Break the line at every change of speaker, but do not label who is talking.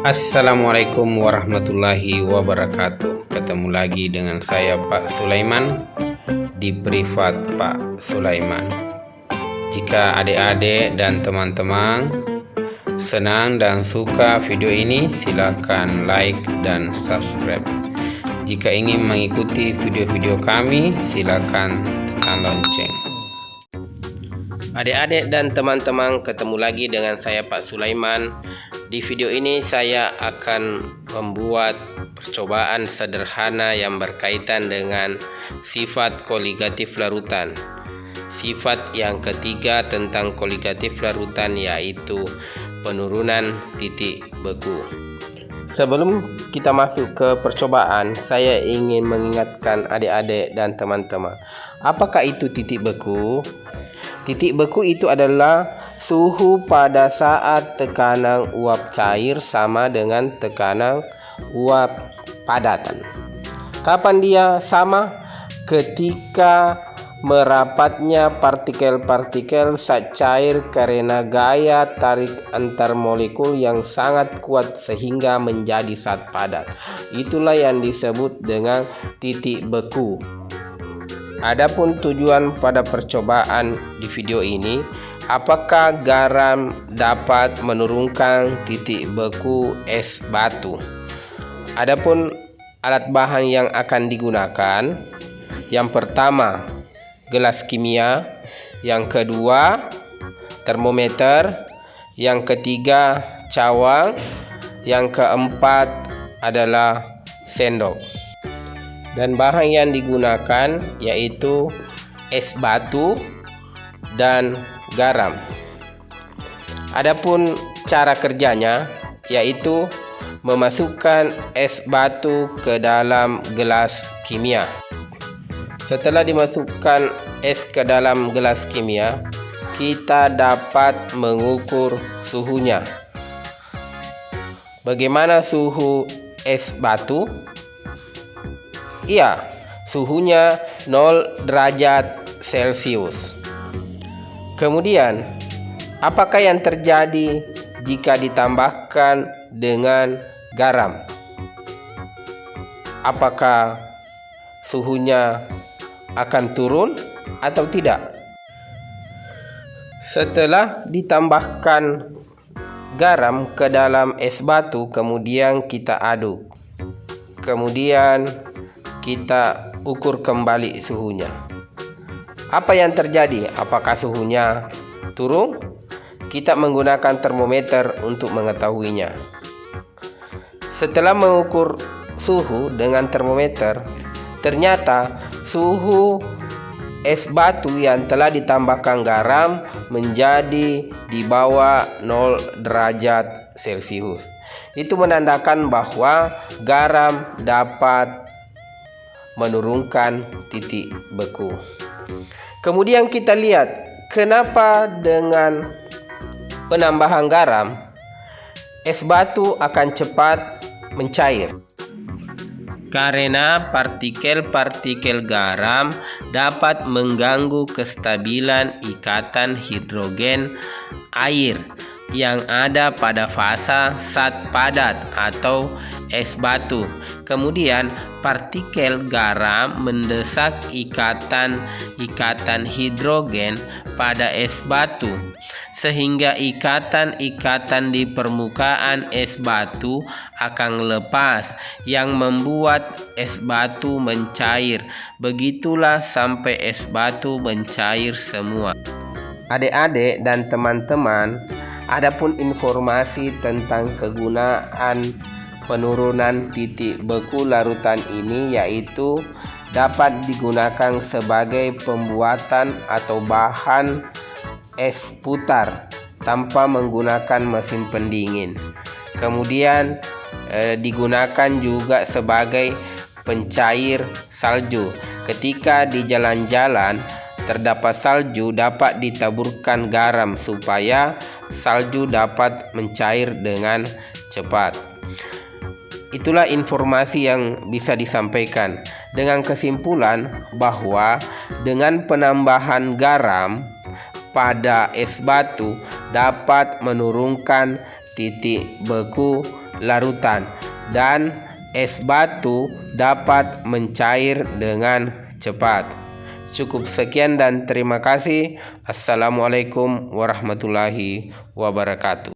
Assalamualaikum warahmatullahi wabarakatuh. Ketemu lagi dengan saya Pak Sulaiman di Privat Pak Sulaiman. Jika adik-adik dan teman-teman senang dan suka video ini, silakan like dan subscribe. Jika ingin mengikuti video-video kami, silakan tekan lonceng. Adik-adik dan teman-teman, ketemu lagi dengan saya Pak Sulaiman. Di video ini saya akan membuat percobaan sederhana yang berkaitan dengan sifat koligatif larutan. Sifat yang ketiga tentang koligatif larutan yaitu penurunan titik beku. Sebelum kita masuk ke percobaan, saya ingin mengingatkan adik-adik dan teman-teman, apakah itu titik beku? Titik beku itu adalah suhu pada saat tekanan uap cair sama dengan tekanan uap padatan. Kapan dia sama? Ketika merapatnya partikel-partikel zat cair karena gaya tarik antar molekul yang sangat kuat sehingga menjadi zat padat. Itulah yang disebut dengan titik beku. Adapun tujuan pada percobaan di video ini, apakah garam dapat menurunkan titik beku es batu? Adapun alat bahan yang akan digunakan, yang pertama gelas kimia, yang kedua termometer, yang ketiga cawang, yang keempat adalah sendok. Dan bahan yang digunakan yaitu es batu dan garam. Adapun cara kerjanya yaitu memasukkan es batu ke dalam gelas kimia. Setelah dimasukkan es ke dalam gelas kimia, kita dapat mengukur suhunya. Bagaimana suhu es batu? Iya, suhunya 0 derajat Celcius. Kemudian, apakah yang terjadi jika ditambahkan dengan garam? Apakah suhunya akan turun atau tidak? Setelah ditambahkan garam ke dalam es batu, kemudian kita aduk. Kemudian kita ukur kembali suhunya. Apa yang terjadi? Apakah suhunya turun? Kita menggunakan termometer untuk mengetahuinya. Setelah mengukur suhu dengan termometer, ternyata suhu es batu yang telah ditambahkan garam menjadi di bawah 0 derajat Celcius. Itu menandakan bahwa garam dapat menurunkan titik beku. Kemudian kita lihat kenapa dengan penambahan garam es batu akan cepat mencair. Karena partikel-partikel garam dapat mengganggu kestabilan ikatan hidrogen air yang ada pada fasa zat padat atau es batu. Kemudian partikel garam mendesak ikatan hidrogen pada es batu, sehingga ikatan-ikatan di permukaan es batu akan lepas yang membuat es batu mencair. Begitulah sampai es batu mencair semua. Adik-adik dan teman-teman, adapun informasi tentang kegunaan penurunan titik beku larutan ini yaitu dapat digunakan sebagai pembuatan atau bahan es putar tanpa menggunakan mesin pendingin. Kemudian digunakan juga sebagai pencair salju. Ketika di jalan-jalan terdapat salju, dapat ditaburkan garam supaya salju dapat mencair dengan cepat. Itulah informasi yang bisa disampaikan, dengan kesimpulan bahwa dengan penambahan garam pada es batu dapat menurunkan titik beku larutan dan es batu dapat mencair dengan cepat. Cukup sekian dan terima kasih. Assalamualaikum warahmatullahi wabarakatuh.